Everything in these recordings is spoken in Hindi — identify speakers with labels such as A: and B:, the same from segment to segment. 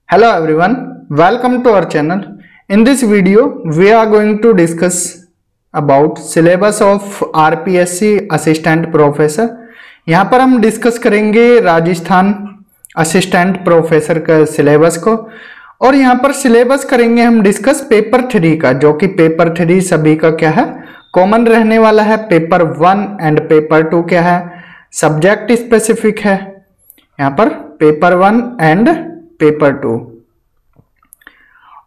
A: Hello everyone, welcome to our channel. In this video, we are going to discuss about syllabus of RPSC Assistant Professor. यहाँ पर हम डिस्कस करेंगे राजस्थान असिस्टेंट प्रोफेसर का सिलेबस को और यहाँ पर सिलेबस करेंगे हम डिस्कस पेपर 3 का, जो कि पेपर 3 सभी का क्या है कॉमन रहने वाला है। पेपर 1 एंड पेपर 2 क्या है सब्जेक्ट स्पेसिफिक है, यहाँ पर पेपर 1 एंड पेपर 2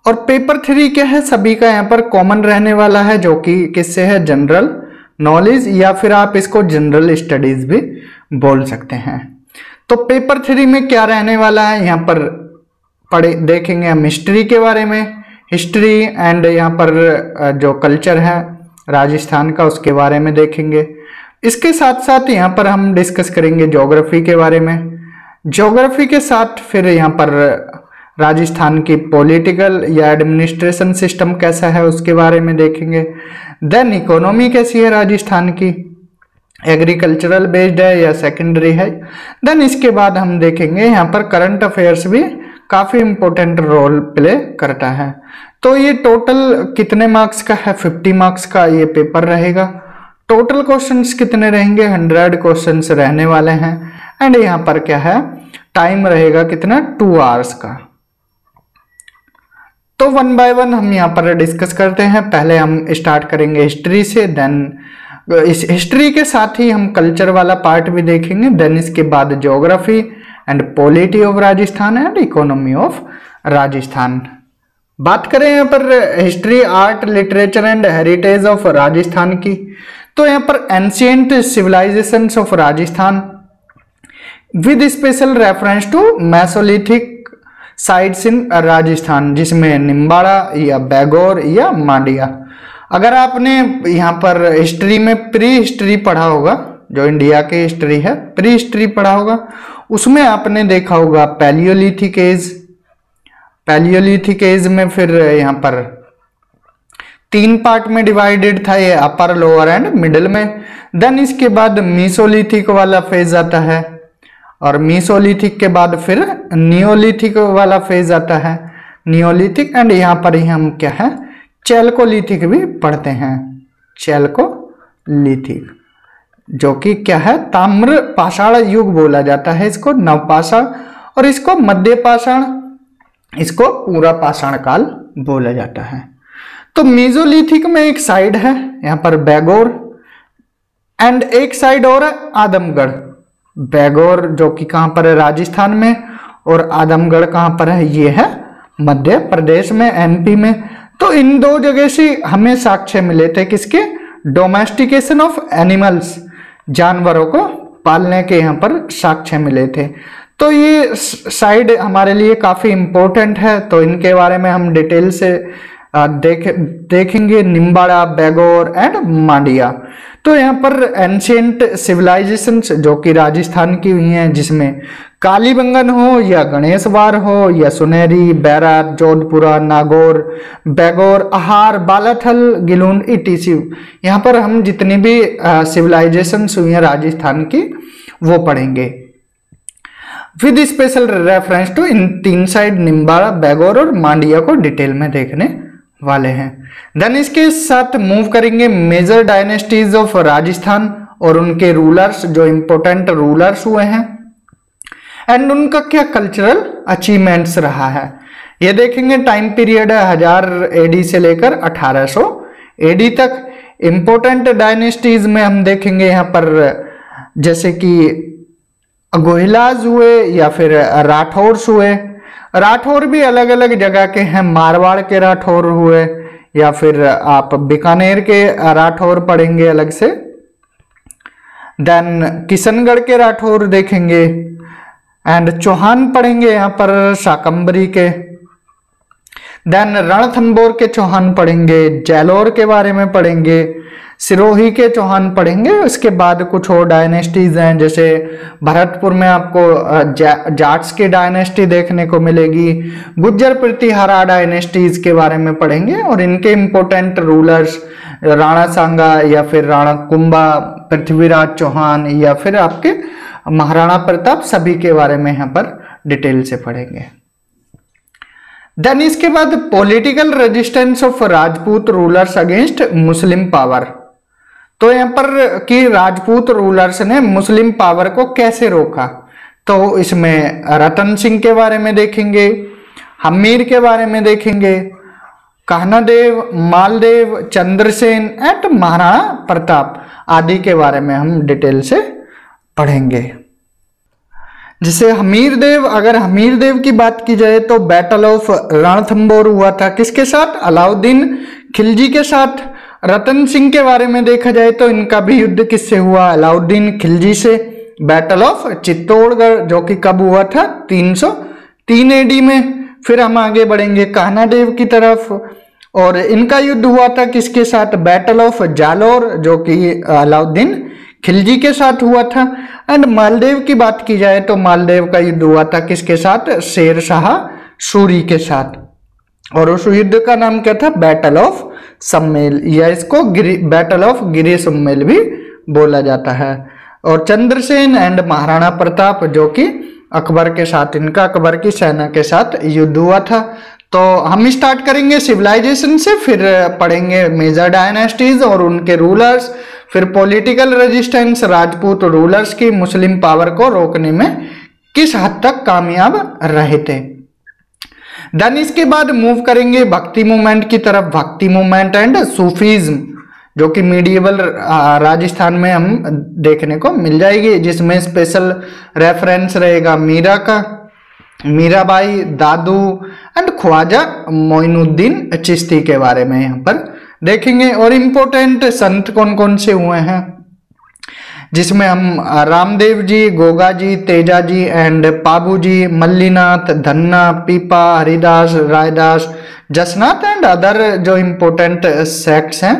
A: और पेपर 3 क्या है सभी का यहाँ पर कॉमन रहने वाला है, जो कि किससे है जनरल नॉलेज या फिर आप इसको जनरल स्टडीज भी बोल सकते हैं। तो पेपर 3 में क्या रहने वाला है यहाँ पर देखेंगे हम हिस्ट्री के बारे में, हिस्ट्री एंड यहाँ पर जो कल्चर है राजस्थान का उसके बारे में देखेंगे। इसके साथ साथ यहाँ पर हम डिस्कस करेंगे ज्योग्राफी के बारे में, ज्योग्राफी के साथ फिर यहाँ पर राजस्थान की पॉलिटिकल या एडमिनिस्ट्रेशन सिस्टम कैसा है उसके बारे में देखेंगे। देन इकोनॉमी कैसी है राजस्थान की, एग्रीकल्चरल बेस्ड है या सेकेंडरी है। देन इसके बाद हम देखेंगे यहाँ पर करंट अफेयर्स भी काफ़ी इंपॉर्टेंट रोल प्ले करता है। तो ये टोटल कितने मार्क्स का है, 50 मार्क्स का ये पेपर रहेगा। टोटल क्वेश्चंस कितने रहेंगे, 100 क्वेश्चंस रहने वाले हैं एंड यहाँ पर क्या है टाइम रहेगा कितना 2 आवर्स का। तो 1 बाय 1 हम यहाँ पर डिस्कस करते हैं। पहले हम स्टार्ट करेंगे हिस्ट्री से, देन इस हिस्ट्री के साथ ही हम कल्चर वाला पार्ट भी देखेंगे। देन इसके बाद geography and polity of Rajasthan and economy of Rajasthan. बात करें यहाँ पर history, art, literature and heritage of Rajasthan की, तो यहाँ पर ancient civilizations of Rajasthan with special reference to mesolithic sites in Rajasthan, जिसमें निम्बाड़ा या बैगौर या मांडिया। अगर आपने यहाँ पर हिस्ट्री में प्री हिस्ट्री पढ़ा होगा, जो इंडिया की हिस्ट्री है प्री हिस्ट्री पढ़ा होगा, उसमें आपने देखा होगा पैलियोलिथिक एज। पैलियोलिथिक एज में फिर यहाँ पर 3 पार्ट में डिवाइडेड था, ये अपर लोअर एंड मिडिल में। देन इसके बाद मीसोलिथिक वाला फेज आता है और मीसोलिथिक के बाद फिर नियोलिथिक वाला फेज आता है, नियोलिथिक। एंड यहाँ पर ही हम क्या है चैल्कोलिथिक भी पढ़ते हैं, चैल्कोलिथिक, जो कि क्या है ताम्र पाषाण युग बोला जाता है इसको, नवपाषाण, और इसको मध्य पाषाण, इसको पूरा पाषाण काल बोला जाता है। तो मीजोलिथिक में एक साइड है यहाँ पर बैगौर एंड एक साइड और है आदमगढ़। बैगौर जो कि कहाँ पर है राजस्थान में और आदमगढ़ कहाँ पर है, ये है मध्य प्रदेश में, एमपी में। तो इन 2 जगह से हमें साक्ष्य मिले थे किसके, डोमेस्टिकेशन ऑफ एनिमल्स, जानवरों को पालने के यहाँ पर साक्ष्य मिले थे। तो ये साइड हमारे लिए काफ़ी इम्पोर्टेंट है, तो इनके बारे में हम डिटेल से देखेंगे, निम्बाड़ा, बैगौर एंड मांडिया। तो यहाँ पर एंशिएंट सिविलाइजेशंस जो कि राजस्थान की हुई हैं, जिसमें कालीबंगन हो या गणेशवार हो या सुनेरी, बैराट, जोधपुरा, नागौर, बैगौर, आहार, बालाथल, गिलून, इटीसी, यहाँ पर हम जितनी भी सिविलाइजेशंस हुई हैं राजस्थान की वो पढ़ेंगे with special reference to in 3 side Nimbahera, Bagor और मांडिया को डिटेल में देखने वाले हैं। देन इसके साथ मूव करेंगे मेजर डायनेस्टीज ऑफ राजस्थान और उनके रूलर्स, जो इंपॉर्टेंट रूलर्स हुए हैं एंड उनका क्या कल्चरल अचीवमेंट्स रहा है, ये देखेंगे। टाइम पीरियड है 1000 एडी से लेकर 1800 एडी तक। इंपॉर्टेंट डायनेस्टीज में हम देखेंगे यहाँ पर जैसे कि गोहिलाज हुए या फिर राठौर्स हुए। राठौर भी अलग अलग जगह के हैं, मारवाड़ के राठौर हुए या फिर आप बीकानेर के राठौर पढ़ेंगे अलग से। देन किशनगढ़ के राठौर देखेंगे एंड चौहान पढ़ेंगे यहाँ पर शाकंबरी के। देन रणथंबोर के चौहान पढ़ेंगे, जैलोर के बारे में पढ़ेंगे, सिरोही के चौहान पढ़ेंगे। उसके बाद कुछ और डायनेस्टीज हैं, जैसे भरतपुर में आपको जाट्स की डायनेस्टी देखने को मिलेगी। गुज्जर प्रतिहारा डायनेस्टीज के बारे में पढ़ेंगे और इनके इंपॉर्टेंट रूलर्स राणा सांगा या फिर राणा कुंभा, पृथ्वीराज चौहान या फिर आपके महाराणा प्रताप, सभी के बारे में यहाँ पर डिटेल से पढ़ेंगे। देन इसके बाद political resistance of Rajput rulers against Muslim power. तो यहाँ पर कि राजपूत रूलर्स ने मुस्लिम पावर को कैसे रोका, तो इसमें रतन सिंह के बारे में देखेंगे, हमीर के बारे में देखेंगे, कान्हादेव, मालदेव, चंद्रसेन एंड महाराणा प्रताप आदि के बारे में हम डिटेल से पढ़ेंगे। जैसे हमीर देव, अगर हमीर देव की बात की जाए तो बैटल ऑफ रणथंबोर हुआ था किसके साथ, अलाउद्दीन खिलजी के साथ। रतन सिंह के बारे में देखा जाए तो इनका भी युद्ध किससे हुआ, अलाउद्दीन खिलजी से। बैटल ऑफ चित्तौड़गढ़ जो कि कब हुआ था, 303 AD में। फिर हम आगे बढ़ेंगे कान्हादेव की तरफ, और इनका युद्ध हुआ था किसके साथ, बैटल ऑफ जालौर जो कि अलाउद्दीन खिलजी के साथ हुआ था। एंड मालदेव की बात की जाए तो मालदेव का युद्ध हुआ था किसके साथ, शेर शाह सूरी के साथ, और उस युद्ध का नाम क्या था, बैटल ऑफ सम्मेल, या इसको बैटल ऑफ गिरी सम्मेल भी बोला जाता है। और चंद्रसेन एंड महाराणा प्रताप जो कि अकबर के साथ, इनका अकबर की सेना के साथ युद्ध हुआ था। तो हम स्टार्ट करेंगे सिविलाइजेशन से, फिर पढ़ेंगे मेजर डायनेस्टीज और उनके रूलर्स, फिर पॉलिटिकल रेजिस्टेंस, राजपूत रूलर्स की मुस्लिम पावर को रोकने में किस हद तक कामयाब रहे थे। देन इसके बाद मूव करेंगे भक्ति मूवमेंट की तरफ, भक्ति मूवमेंट एंड सूफीज्म जो कि मीडिएवल राजस्थान में हम देखने को मिल जाएगी, जिसमें स्पेशल रेफरेंस रहेगा मीरा का, मीराबाई, दादू एंड ख्वाजा मोइनुद्दीन चिश्ती के बारे में यहाँ पर देखेंगे। और इम्पोर्टेंट संत कौन कौन से हुए हैं, जिसमें हम रामदेव जी, गोगा जी, तेजा जी एंड पाबू जी, मल्लीनाथ, धन्ना, पीपा, हरिदास, रायदास, जसनाथ एंड अदर जो इम्पोर्टेंट सेक्ट्स हैं,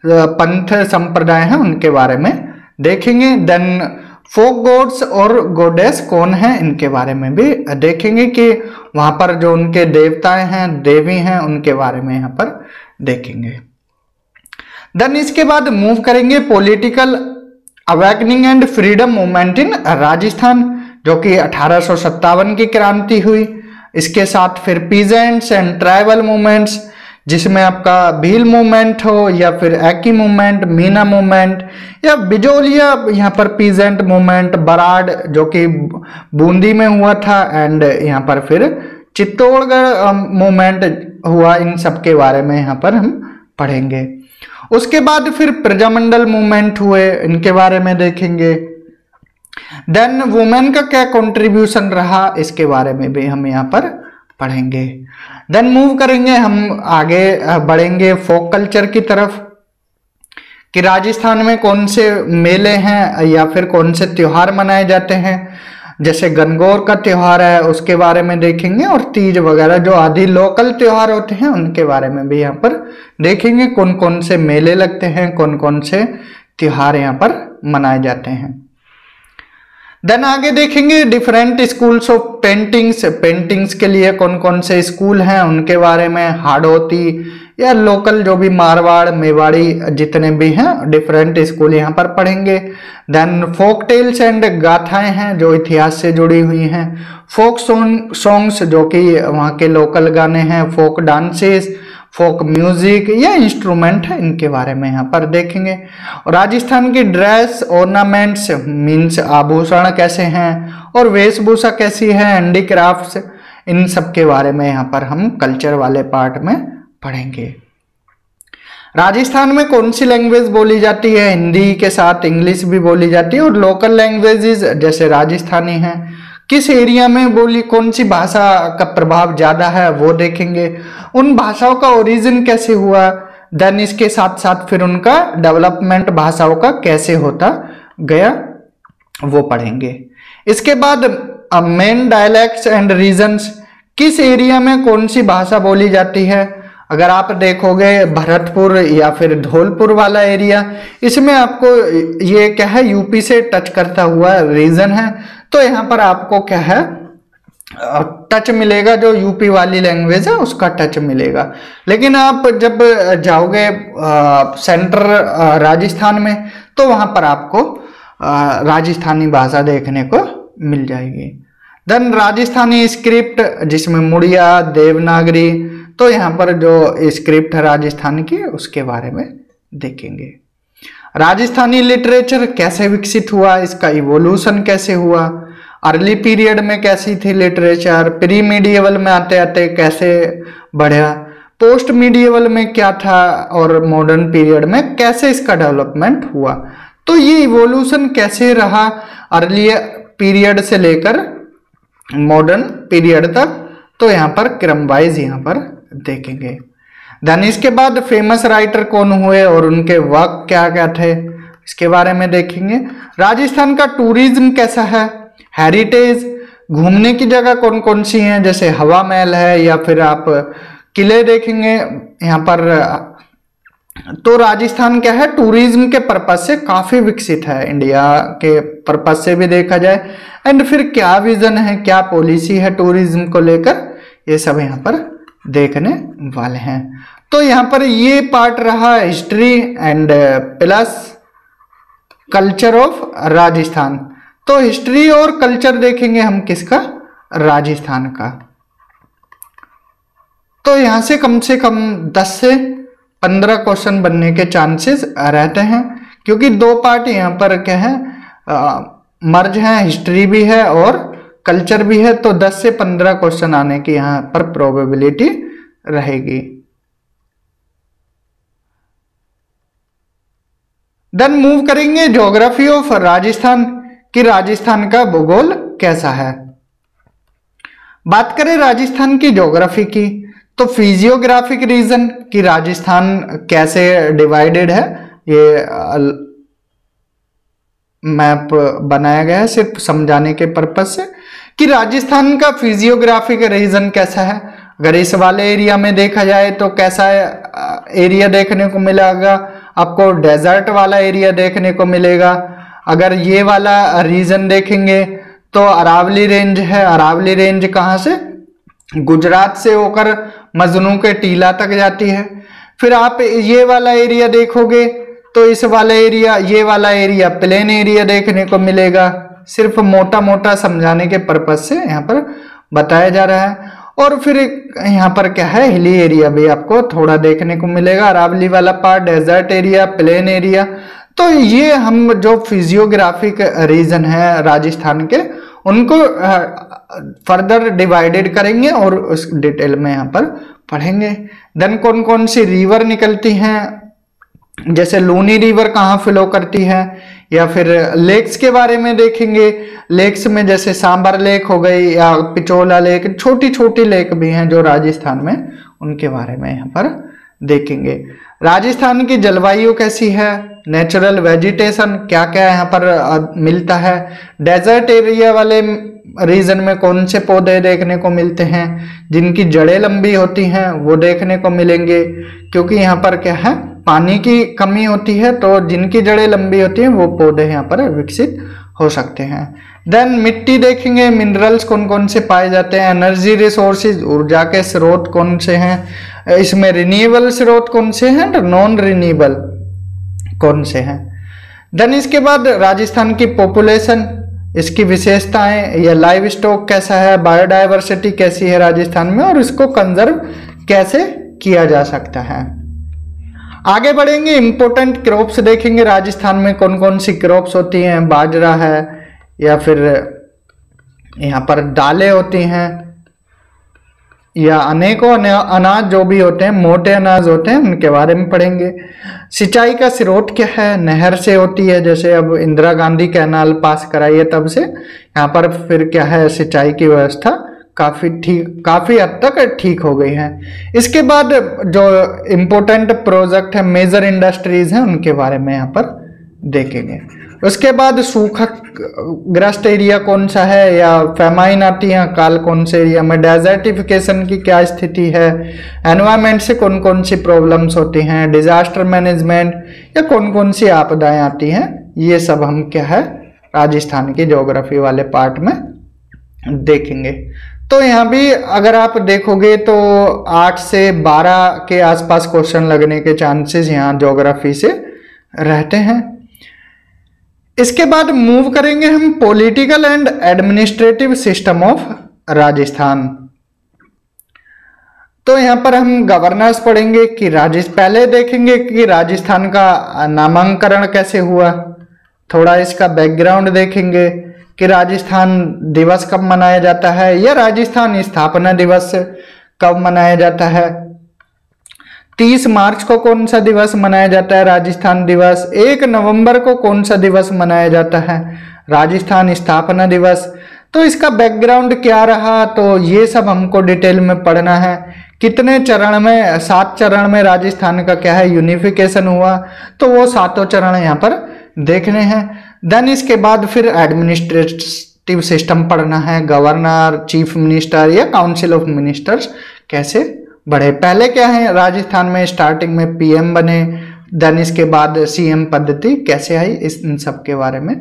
A: पंथ संप्रदाय हैं, उनके बारे में देखेंगे। देन फोक गॉड्स और गॉडेस कौन है, इनके बारे में भी देखेंगे कि वहां पर जो उनके देवताएं हैं, देवी हैं, उनके बारे में यहाँ पर देखेंगे। देन इसके बाद मूव करेंगे political awakening and freedom movement in Rajasthan जो कि 1857 की क्रांति हुई। इसके साथ फिर पीजेंट्स एंड ट्राइबल मूवमेंट्स, जिसमें आपका भील मूवमेंट हो या फिर एकी मूवमेंट, मीना मूवमेंट या बिजोलिया, यहाँ पर पीजेंट मूवमेंट, बराड जो कि बूंदी में हुआ था, एंड यहाँ पर फिर चित्तौड़गढ़ मूवमेंट हुआ। इन सब के बारे में यहाँ पर हम पढ़ेंगे। उसके बाद फिर प्रजामंडल मूवमेंट हुए, इनके बारे में देखेंगे। देन वुमेन का क्या कंट्रीब्यूशन रहा, इसके बारे में भी हम यहाँ पर पढ़ेंगे। देन मूव करेंगे, हम आगे बढ़ेंगे फोक कल्चर की तरफ, कि राजस्थान में कौन से मेले हैं या फिर कौन से त्योहार मनाए जाते हैं। जैसे गणगौर का त्योहार है, उसके बारे में देखेंगे, और तीज वगैरह जो आदि लोकल त्योहार होते हैं उनके बारे में भी यहाँ पर देखेंगे, कौन कौन से मेले लगते हैं, कौन कौन से त्योहार यहाँ पर मनाए जाते हैं। देन आगे देखेंगे different schools of paintings, paintings के लिए कौन कौन से स्कूल हैं उनके बारे में, हाड़ौती या लोकल जो भी मारवाड़, मेवाड़ी जितने भी हैं डिफरेंट स्कूल यहाँ पर पढ़ेंगे। देन फोक टेल्स एंड गाथाएं हैं जो इतिहास से जुड़ी हुई हैं, फोक सॉन्ग्स जो कि वहाँ के लोकल गाने हैं, फोक डांसेस, फोक म्यूजिक या इंस्ट्रूमेंट है, इनके बारे में यहाँ पर देखेंगे। और राजस्थान की ड्रेस, ऑर्नामेंट्स मीन्स आभूषण कैसे हैं और वेशभूषा कैसी है, हैंडीक्राफ्ट्स, इन सब के बारे में यहाँ पर हम कल्चर वाले पार्ट में पढ़ेंगे। राजस्थान में कौन सी लैंग्वेज बोली जाती है, हिंदी के साथ इंग्लिश भी बोली जाती है, और लोकल लैंग्वेजेस जैसे राजस्थानी हैं, किस एरिया में बोली कौन सी भाषा का प्रभाव ज्यादा है वो देखेंगे। उन भाषाओं का ओरिजिन कैसे हुआ, देन इसके साथ साथ फिर उनका डेवलपमेंट भाषाओं का कैसे होता गया वो पढ़ेंगे। इसके बाद मेन डायलेक्ट्स एंड रीजन्स, किस एरिया में कौन सी भाषा बोली जाती है। अगर आप देखोगे भरतपुर या फिर धौलपुर वाला एरिया, इसमें आपको ये क्या है, यूपी से टच करता हुआ रीजन है, तो यहाँ पर आपको क्या है टच मिलेगा, जो यूपी वाली लैंग्वेज है उसका टच मिलेगा। लेकिन आप जब जाओगे सेंट्रल राजस्थान में तो वहाँ पर आपको राजस्थानी भाषा देखने को मिल जाएगी। देन राजस्थानी स्क्रिप्ट जिसमें मुड़िया, देवनागरी, तो यहाँ पर जो स्क्रिप्ट है राजस्थान की उसके बारे में देखेंगे। राजस्थानी लिटरेचर कैसे विकसित हुआ, इसका इवोल्यूशन कैसे हुआ, अर्ली पीरियड में कैसी थी लिटरेचर, प्री मीडिएवल में आते आते कैसे बढ़ा, पोस्ट मीडिएवल में क्या था और मॉडर्न पीरियड में कैसे इसका डेवलपमेंट हुआ। तो ये इवोल्यूशन कैसे रहा अर्ली पीरियड से लेकर मॉडर्न पीरियड तक, तो यहाँ पर क्रम वाइज यहाँ पर देखेंगे। देन इसके बाद फेमस राइटर कौन हुए और उनके वर्क क्या क्या थे इसके बारे में देखेंगे। राजस्थान का टूरिज्म कैसा है, हेरिटेज, घूमने की जगह कौन कौन सी हैं, जैसे हवा महल है या फिर आप किले देखेंगे यहाँ पर। तो राजस्थान क्या है, टूरिज्म के पर्पज से काफी विकसित है, इंडिया के पर्पज से भी देखा जाए। एंड फिर क्या विजन है, क्या पॉलिसी है टूरिज्म को लेकर, ये सब यहाँ पर देखने वाले हैं। तो यहाँ पर ये पार्ट रहा history and plus culture of Rajasthan. तो हिस्ट्री और कल्चर देखेंगे हम किसका, राजस्थान का। तो यहां से कम 10 से 15 क्वेश्चन बनने के चांसेस रहते हैं, क्योंकि दो पार्ट यहाँ पर क्या है मर्ज है, हिस्ट्री भी है और कल्चर भी है। तो 10 से 15 क्वेश्चन आने की यहाँ पर प्रोबेबिलिटी रहेगी। देन मूव करेंगे ज्योग्राफी ऑफ राजस्थान, कि राजस्थान का भूगोल कैसा है। बात करें राजस्थान की ज्योग्राफी की, तो फिजियोग्राफिक रीजन कि राजस्थान कैसे डिवाइडेड है, ये मैप बनाया गया है सिर्फ समझाने के पर्पज से, कि राजस्थान का फिजियोग्राफिक रीजन कैसा है। अगर इस वाले एरिया में देखा जाए तो कैसा एरिया देखने को मिलेगा आपको, डेजर्ट वाला एरिया देखने को मिलेगा। अगर ये वाला रीजन देखेंगे तो अरावली रेंज है, अरावली रेंज कहाँ से, गुजरात से होकर मजनू के टीला तक जाती है। फिर आप ये वाला एरिया देखोगे तो इस वाला एरिया, ये वाला एरिया प्लेन एरिया देखने को मिलेगा। सिर्फ मोटा मोटा समझाने के पर्पज से यहाँ पर बताया जा रहा है। और फिर यहाँ पर क्या है, हिली एरिया भी आपको थोड़ा देखने को मिलेगा, अरावली वाला part, desert area, plain area. तो ये हम जो फिजियोग्राफिक रीजन है राजस्थान के, उनको फर्दर डिवाइडेड करेंगे और उस डिटेल में यहाँ पर पढ़ेंगे। देन कौन कौन सी रिवर निकलती हैं, जैसे लूनी रिवर कहाँ फ्लो करती है, या फिर लेक्स के बारे में देखेंगे। लेक्स में जैसे सांबर लेक हो गई या पिचोला लेक, छोटी छोटी लेक भी हैं जो राजस्थान में, उनके बारे में यहाँ पर देखेंगे। राजस्थान की जलवायु कैसी है, नेचुरल वेजिटेशन क्या क्या यहाँ पर मिलता है, डेजर्ट एरिया वाले रीजन में कौन से पौधे देखने को मिलते हैं, जिनकी जड़ें लंबी होती हैं वो देखने को मिलेंगे, क्योंकि यहाँ पर क्या है पानी की कमी होती है, तो जिनकी जड़ें लंबी होती हैं वो पौधे यहाँ पर विकसित हो सकते हैं। देन मिट्टी देखेंगे, मिनरल्स कौन कौन से पाए जाते हैं, एनर्जी रिसोर्सेज ऊर्जा के स्रोत कौन से हैं, इसमें रिन्यूएबल स्रोत कौन से हैं, नॉन रिन्यूएबल कौन से हैं। देन इसके बाद राजस्थान की पॉपुलेशन, इसकी विशेषताएं, या लाइव स्टॉक कैसा है, बायोडायवर्सिटी कैसी है राजस्थान में, और इसको कंजर्व कैसे किया जा सकता है। आगे बढ़ेंगे, इंपोर्टेंट क्रॉप्स देखेंगे, राजस्थान में कौन कौन सी क्रॉप्स होती हैं, बाजरा है या फिर यहाँ पर दालें होती हैं, या अनेकों अनाज जो भी होते हैं, मोटे अनाज होते हैं, उनके बारे में पढ़ेंगे। सिंचाई का स्रोत क्या है, नहर से होती है, जैसे अब इंदिरा गांधी कैनाल पास कराई है तब से यहाँ पर फिर क्या है, सिंचाई की व्यवस्था काफी हद तक ठीक हो गई है। इसके बाद जो इम्पोर्टेंट प्रोजेक्ट है, मेजर इंडस्ट्रीज हैं, उनके बारे में यहाँ पर देखेंगे। उसके बाद सूखा ग्रस्त एरिया कौन सा है, या फेमाइन आती है काल कौन से एरिया में, डेजर्टिफिकेशन की क्या स्थिति है, एनवायरमेंट से कौन कौन सी प्रॉब्लम्स होती हैं, डिजास्टर मैनेजमेंट या कौन कौन सी आपदाएं आती हैं, ये सब हम क्या है राजस्थान की ज्योग्राफी वाले पार्ट में देखेंगे। तो यहाँ भी अगर आप देखोगे तो 8 से 12 के आसपास क्वेश्चन लगने के चांसेस यहाँ ज्योग्राफी से रहते हैं। इसके बाद मूव करेंगे हम political and administrative system of Rajasthan. तो यहाँ पर हम गवर्नेंस पढ़ेंगे कि पहले देखेंगे कि राजस्थान का नामांकन कैसे हुआ, थोड़ा इसका बैकग्राउंड देखेंगे कि राजस्थान दिवस कब मनाया जाता है या राजस्थान स्थापना दिवस कब मनाया जाता है। 30 मार्च को कौन सा दिवस मनाया जाता है, राजस्थान दिवस। 1 नवंबर को कौन सा दिवस मनाया जाता है, राजस्थान स्थापना दिवस। तो इसका बैकग्राउंड क्या रहा, तो ये सब हमको डिटेल में पढ़ना है। कितने चरण में, 7 चरण में राजस्थान का क्या है यूनिफिकेशन हुआ, तो वो 7 चरण यहाँ पर देखने हैं। देन इसके बाद फिर एडमिनिस्ट्रेटिव सिस्टम पढ़ना है, गवर्नर, चीफ मिनिस्टर या काउंसिल ऑफ मिनिस्टर्स कैसे बढ़े। पहले क्या है, राजस्थान में स्टार्टिंग में पीएम बने, देन इसके बाद सीएम पद्धति कैसे आई, इन सब के बारे में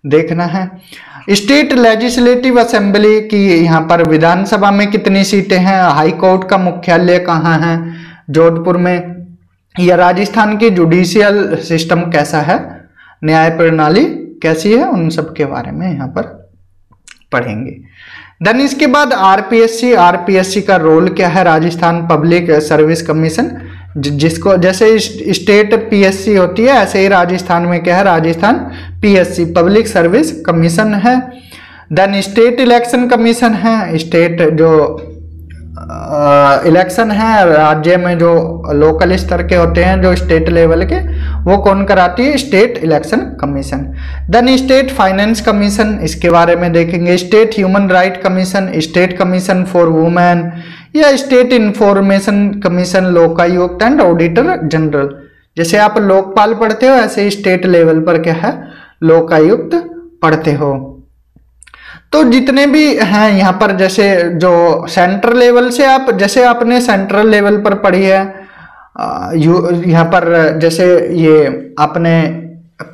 A: देखना है। स्टेट लेजिस्लेटिव असेंबली की यहाँ पर विधानसभा में कितनी सीटें हैं, हाई कोर्ट का मुख्यालय कहाँ है, जोधपुर में, या राजस्थान की जुडिशियल सिस्टम कैसा है, न्याय प्रणाली कैसी है, उन सब के बारे में यहाँ पर पढ़ेंगे। देन इसके बाद आरपीएससी का रोल क्या है, राजस्थान पब्लिक सर्विस कमीशन, जिसको जैसे स्टेट पीएससी होती है ऐसे ही राजस्थान में क्या है, Rajasthan PSC public service commission है। देन स्टेट इलेक्शन कमीशन है, स्टेट जो इलेक्शन है राज्य में जो लोकल स्तर के होते हैं, जो स्टेट लेवल के, वो कौन कराती है, state election commission. Then state finance commission, इसके बारे में देखेंगे। State human right commission, state commission for women या state information commission, Lokayukta and auditor general. जैसे आप लोकपाल पढ़ते हो ऐसे स्टेट लेवल पर क्या है, लोकायुक्त पढ़ते हो। तो जितने भी हैं यहाँ पर, जैसे जो सेंट्रल लेवल से आप, जैसे आपने सेंट्रल लेवल पर पढ़ी है यहाँ पर, जैसे ये आपने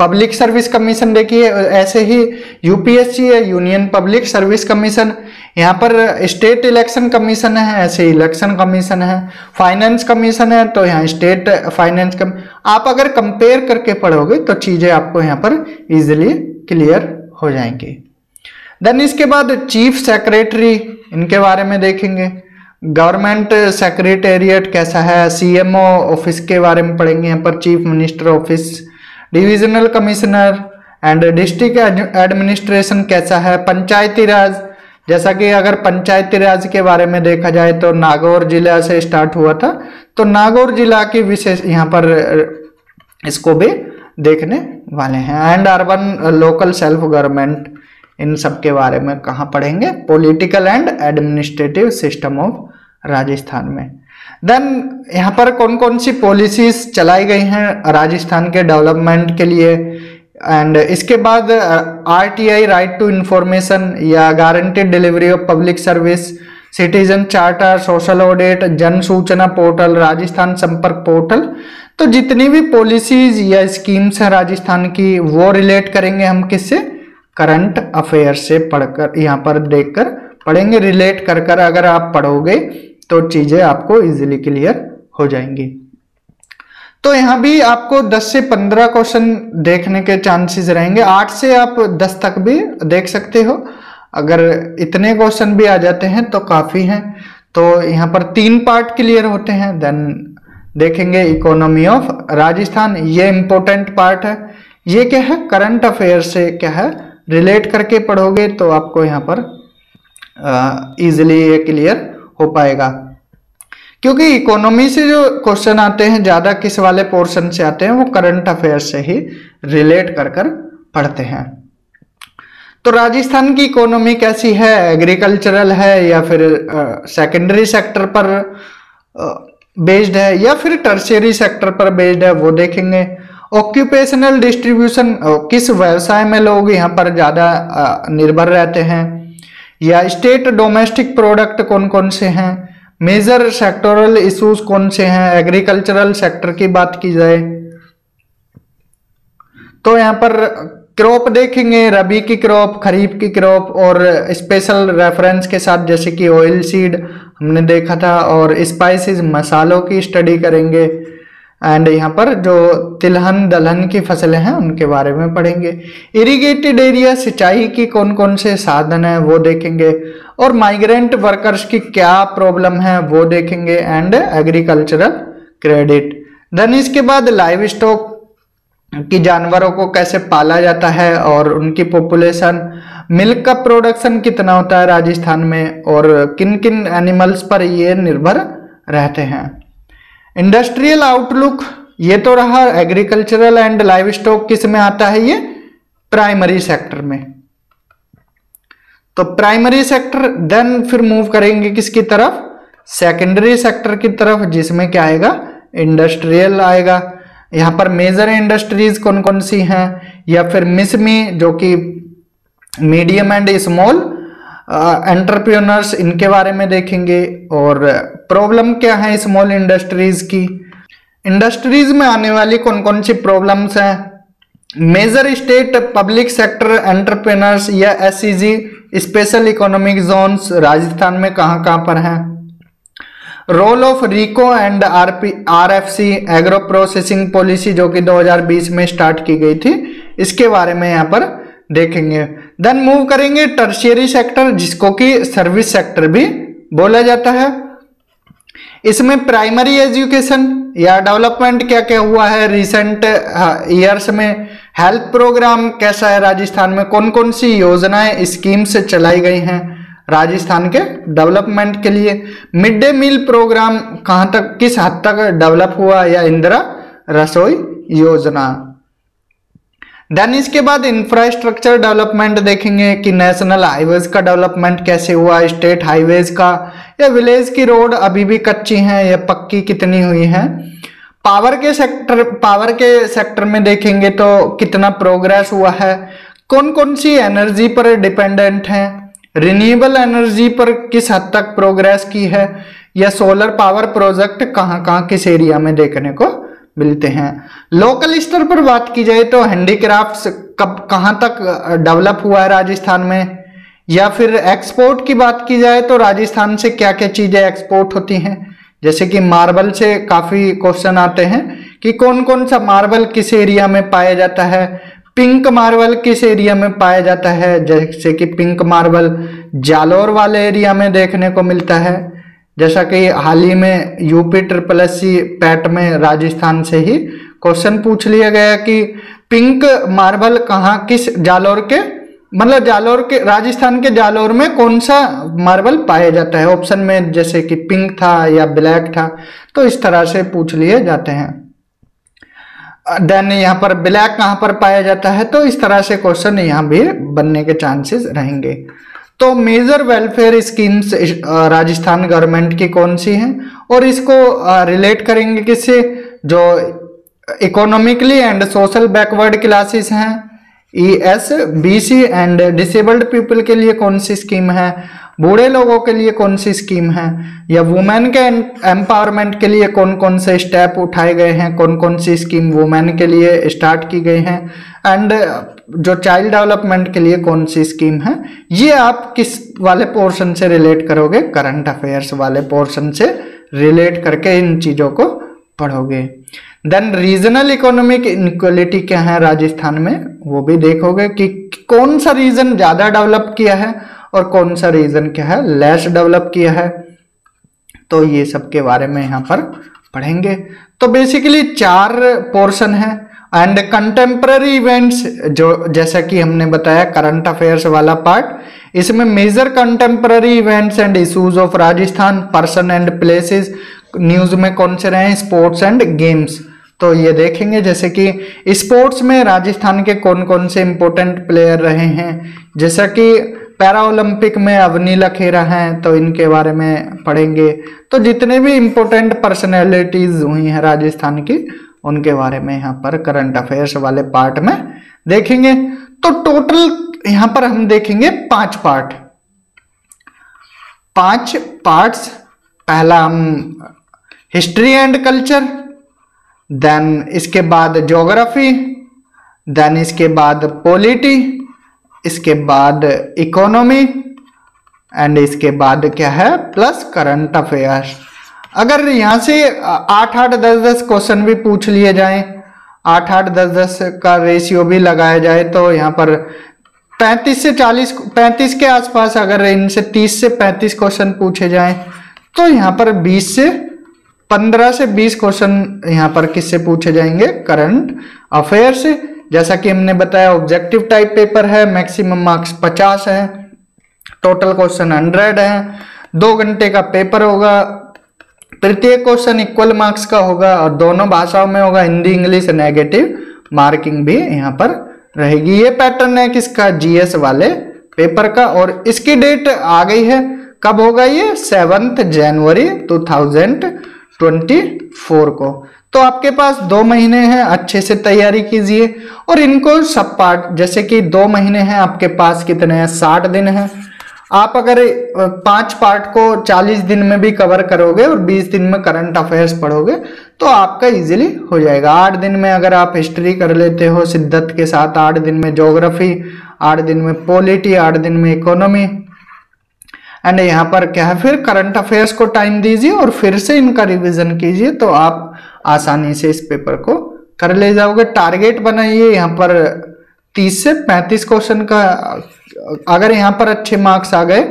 A: पब्लिक सर्विस कमीशन देखी है, ऐसे ही यूपीएससी है, यूनियन पब्लिक सर्विस कमीशन। यहाँ पर स्टेट इलेक्शन कमीशन है, ऐसे इलेक्शन कमीशन है। फाइनेंस कमीशन है तो यहाँ स्टेट फाइनेंस आप अगर कंपेयर करके पढ़ोगे तो चीजें आपको यहाँ पर इजिली क्लियर हो जाएंगी। देन इसके बाद चीफ सेक्रेटरी, इनके बारे में देखेंगे। गवर्नमेंट सेक्रेटेरिएट कैसा है, सीएमओ ऑफिस के बारे में पढ़ेंगे यहाँ पर, chief minister office, divisional commissioner and district administration कैसा है, पंचायती राज, जैसा कि अगर पंचायती राज के बारे में देखा जाए तो नागौर जिला से स्टार्ट हुआ था, तो नागौर जिला की विशेष यहाँ पर इसको भी देखने वाले हैं। And urban local self government, इन सब के बारे में कहाँ पढ़ेंगे, political and administrative system of Rajasthan में। देन यहाँ पर कौन कौन सी पॉलिसीज चलाई गई हैं राजस्थान के डेवलपमेंट के लिए। एंड इसके बाद आरटीआई, राइट टू इंफॉर्मेशन या guaranteed delivery of public service, citizen charter, social audit, जन सूचना पोर्टल, राजस्थान संपर्क पोर्टल। तो जितनी भी पॉलिसीज या स्कीम्स हैं राजस्थान की, वो रिलेट करेंगे हम किससे, करंट अफेयर से पढ़कर, यहाँ पर देखकर पढ़ेंगे। रिलेट कर कर अगर आप पढ़ोगे तो चीजें आपको इजीली क्लियर हो जाएंगी। तो यहाँ भी आपको 10 से 15 क्वेश्चन देखने के चांसेस रहेंगे, 8 से आप 10 तक भी देख सकते हो। अगर इतने क्वेश्चन भी आ जाते हैं तो काफी हैं। तो यहाँ पर 3 पार्ट क्लियर होते हैं। देन देखेंगे इकोनॉमी ऑफ राजस्थान, ये इंपॉर्टेंट पार्ट है। ये क्या है, करंट अफेयर से क्या है, रिलेट करके पढ़ोगे तो आपको यहाँ पर इजीली ये क्लियर हो पाएगा। क्योंकि इकोनॉमी से जो क्वेश्चन आते हैं ज्यादा किस वाले पोर्शन से आते हैं, वो करंट अफेयर से ही रिलेट कर कर पढ़ते हैं। तो राजस्थान की इकोनॉमी कैसी है, एग्रीकल्चरल है या फिर सेकेंडरी सेक्टर पर बेस्ड है या फिर टर्शियरी सेक्टर पर बेस्ड है, वो देखेंगे। ऑक्यूपेशनल डिस्ट्रीब्यूशन, किस व्यवसाय में लोग यहाँ पर ज्यादा निर्भर रहते हैं, या स्टेट डोमेस्टिक प्रोडक्ट कौन कौन से हैं, मेजर सेक्टोरल इश्यूज कौन से हैं। एग्रीकल्चरल सेक्टर की बात की जाए तो यहाँ पर क्रॉप देखेंगे, रबी की क्रॉप, खरीफ की क्रॉप, और स्पेशल रेफरेंस के साथ जैसे कि ऑयल सीड हमने देखा था, और स्पाइसेस मसालों की स्टडी करेंगे। एंड यहाँ पर जो तिलहन दलहन की फसलें हैं उनके बारे में पढ़ेंगे। इरिगेटेड एरिया, सिंचाई की कौन कौन से साधन है वो देखेंगे, और माइग्रेंट वर्कर्स की क्या प्रॉब्लम है वो देखेंगे, एंड एग्रीकल्चरल क्रेडिट। देन इसके बाद लाइव स्टॉक कि जानवरों को कैसे पाला जाता है और उनकी पॉपुलेशन, मिल्क का प्रोडक्शन कितना होता है राजस्थान में और किन किन एनिमल्स पर ये निर्भर रहते हैं। इंडस्ट्रियल आउटलुक, ये तो रहा एग्रीकल्चरल एंड लाइव स्टॉक किस में आता है, ये प्राइमरी सेक्टर में, तो प्राइमरी सेक्टर। देन फिर मूव करेंगे किसकी तरफ, सेकेंडरी सेक्टर की तरफ, जिसमें क्या आएगा, इंडस्ट्रियल आएगा। यहाँ पर मेजर इंडस्ट्रीज कौन कौन सी हैं, या फिर मिसमी जो कि मीडियम एंड स्मॉल एंटरप्रेन्योर्स, इनके बारे में देखेंगे, और प्रॉब्लम क्या है स्मॉल इंडस्ट्रीज की, इंडस्ट्रीज में आने वाली कौन कौन सी प्रॉब्लम्स हैं, major state public sector entrepreneurs या SEZ special economic zones Rajasthan में कहाँ कहाँ पर हैं, role of RIICO and RFC agro processing policy जो कि 2020 में स्टार्ट की गई थी, इसके बारे में यहाँ पर देखेंगे। देन मूव करेंगे टर्शियरी सेक्टर, जिसको कि सर्विस सेक्टर भी बोला जाता है। इसमें प्राइमरी एजुकेशन या डेवलपमेंट क्या क्या हुआ है रिसेंट ईयर्स में, हेल्थ प्रोग्राम कैसा है राजस्थान में, कौन कौन सी योजनाएं स्कीम्स चलाई गई हैं राजस्थान के डेवलपमेंट के लिए, मिड डे मील प्रोग्राम कहां तक किस हद तक डेवलप हुआ, या इंदिरा रसोई योजना। देन इसके बाद इंफ्रास्ट्रक्चर डेवलपमेंट देखेंगे कि नेशनल हाईवेज का डेवलपमेंट कैसे हुआ, स्टेट हाईवेज का, या विलेज की रोड अभी भी कच्ची हैं या पक्की कितनी हुई हैं। पावर के सेक्टर में देखेंगे तो कितना प्रोग्रेस हुआ है, कौन कौन सी एनर्जी पर डिपेंडेंट है, रिन्यूएबल एनर्जी पर किस हद तक प्रोग्रेस की है, या सोलर पावर प्रोजेक्ट कहाँ कहाँ किस एरिया में देखने को मिलते हैं। लोकल स्तर पर बात की जाए तो हैंडीक्राफ्ट्स कब कहाँ तक डेवलप हुआ है राजस्थान में, या फिर एक्सपोर्ट की बात की जाए तो राजस्थान से क्या क्या चीजें एक्सपोर्ट होती हैं, जैसे कि मार्बल से काफी क्वेश्चन आते हैं कि कौन कौन सा मार्बल किस एरिया में पाया जाता है, पिंक मार्बल किस एरिया में पाया जाता है, जैसे कि पिंक मार्बल जालोर वाले एरिया में देखने को मिलता है, जैसा कि हाल ही में यूपी SSC पैट में राजस्थान से ही क्वेश्चन पूछ लिया गया कि पिंक मार्बल कहाँ किस जालोर के, मतलब जालोर के, राजस्थान के जालोर में कौन सा मार्बल पाया जाता है, ऑप्शन में जैसे कि पिंक था या ब्लैक था, तो इस तरह से पूछ लिए जाते हैं। देन यहाँ पर ब्लैक कहाँ पर पाया जाता है, तो इस तरह से क्वेश्चन यहाँ भी बनने के चांसेस रहेंगे। तो major welfare schemes Rajasthan government की कौन सी हैं, और इसको रिलेट करेंगे किससे, जो economically and social backward classes हैं, ESBC एंड डिसेबल्ड पीपल के लिए कौन सी स्कीम है, बूढ़े लोगों के लिए कौन सी स्कीम है, या वुमेन के एम्पावरमेंट के लिए कौन कौन से स्टेप उठाए गए हैं, कौन कौन सी स्कीम वुमेन के लिए स्टार्ट की गई हैं, एंड जो चाइल्ड डेवलपमेंट के लिए कौन सी स्कीम है। ये आप किस वाले पोर्शन से रिलेट करोगे, करंट अफेयर्स वाले पोर्शन से रिलेट करके इन चीजों को पढ़ोगे। देन रीजनल इकोनॉमिक इनक्वालिटी क्या है राजस्थान में, वो भी देखोगे कि कौन सा रीजन ज्यादा डेवलप किया है और कौन सा रीजन क्या है लेस डेवलप किया है, तो ये सब के बारे में यहाँ पर पढ़ेंगे। तो बेसिकली 4 पोर्शन है, एंड कंटेम्पररी इवेंट्स जो जैसा कि हमने बताया करंट अफेयर्स वाला पार्ट, इसमें major contemporary events and issues of Rajasthan, person and places news में कौन से रहे, स्पोर्ट्स एंड गेम्स, तो ये देखेंगे जैसे कि स्पोर्ट्स में राजस्थान के कौन कौन से इंपॉर्टेंट प्लेयर रहे हैं, जैसा कि पैरा ओलंपिक में अवनी लखेरा हैं, तो इनके बारे में पढ़ेंगे। तो जितने भी इंपॉर्टेंट पर्सनैलिटीज हुई हैं राजस्थान की, उनके बारे में यहाँ पर करंट अफेयर्स वाले पार्ट में देखेंगे। तो टोटल यहाँ पर हम देखेंगे 5 पार्ट, 5 पार्ट्स। पहला हम हिस्ट्री एंड कल्चर, देन इसके बाद ज्योग्राफी, देन इसके बाद पॉलिटी, इसके बाद इकोनॉमी, एंड इसके बाद क्या है प्लस करंट अफेयर्स। अगर यहाँ से 8-8, 10-10 क्वेश्चन भी पूछ लिए जाएं, 8-8, 10-10 का रेशियो भी लगाया जाए, तो यहाँ पर 35 से 40, 35 के आसपास अगर इनसे 30 से 35 क्वेश्चन पूछे जाएं, तो यहाँ पर 15 से 20 क्वेश्चन यहाँ पर किससे पूछे जाएंगे, करंट अफेयर से। जैसा कि हमने बताया ऑब्जेक्टिव टाइप पेपर है, मैक्सिमम मार्क्स 50 है, टोटल क्वेश्चन 100 है, 2 घंटे का पेपर होगा, प्रत्येक क्वेश्चन इक्वल मार्क्स का होगा और दोनों भाषाओं में होगा, हिंदी इंग्लिश, नेगेटिव मार्किंग भी यहाँ पर रहेगी। ये पैटर्न है किसका, जीएस वाले पेपर का। और इसकी डेट आ गई है, कब होगा ये, 7 जनवरी 2024 को। तो आपके पास 2 महीने हैं, अच्छे से तैयारी कीजिए और इनको सब पार्ट, जैसे कि 2 महीने हैं आपके पास, कितने हैं, 60 दिन हैं। आप अगर 5 पार्ट को 40 दिन में भी कवर करोगे और 20 दिन में करंट अफेयर्स पढ़ोगे तो आपका इजीली हो जाएगा। 8 दिन में अगर आप हिस्ट्री कर लेते हो शिद्दत के साथ, 8 दिन में ज्योग्राफी, 8 दिन में पॉलिटी, 8 दिन में इकोनॉमी, एंड यहाँ पर क्या है, फिर करंट अफेयर्स को टाइम दीजिए और फिर से इनका रिवीजन कीजिए, तो आप आसानी से इस पेपर को कर ले जाओगे। टारगेट बनाइए यहाँ पर 30 से 35 क्वेश्चन का। अगर यहाँ पर अच्छे मार्क्स आ गए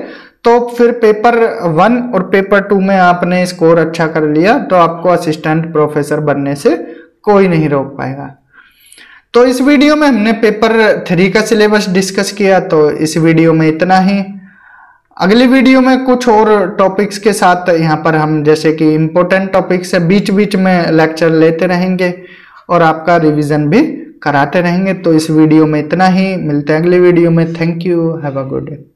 A: तो फिर पेपर 1 और पेपर 2 में आपने स्कोर अच्छा कर लिया तो आपको असिस्टेंट प्रोफेसर बनने से कोई नहीं रोक पाएगा। तो इस वीडियो में हमने पेपर 3 का सिलेबस डिस्कस किया, तो इस वीडियो में इतना ही। अगली वीडियो में कुछ और टॉपिक्स के साथ यहाँ पर हम, जैसे कि इम्पोर्टेंट टॉपिक्स है, बीच बीच में लेक्चर लेते रहेंगे और आपका रिवीजन भी कराते रहेंगे। तो इस वीडियो में इतना ही, मिलते हैं अगली वीडियो में। Thank you, have a good day.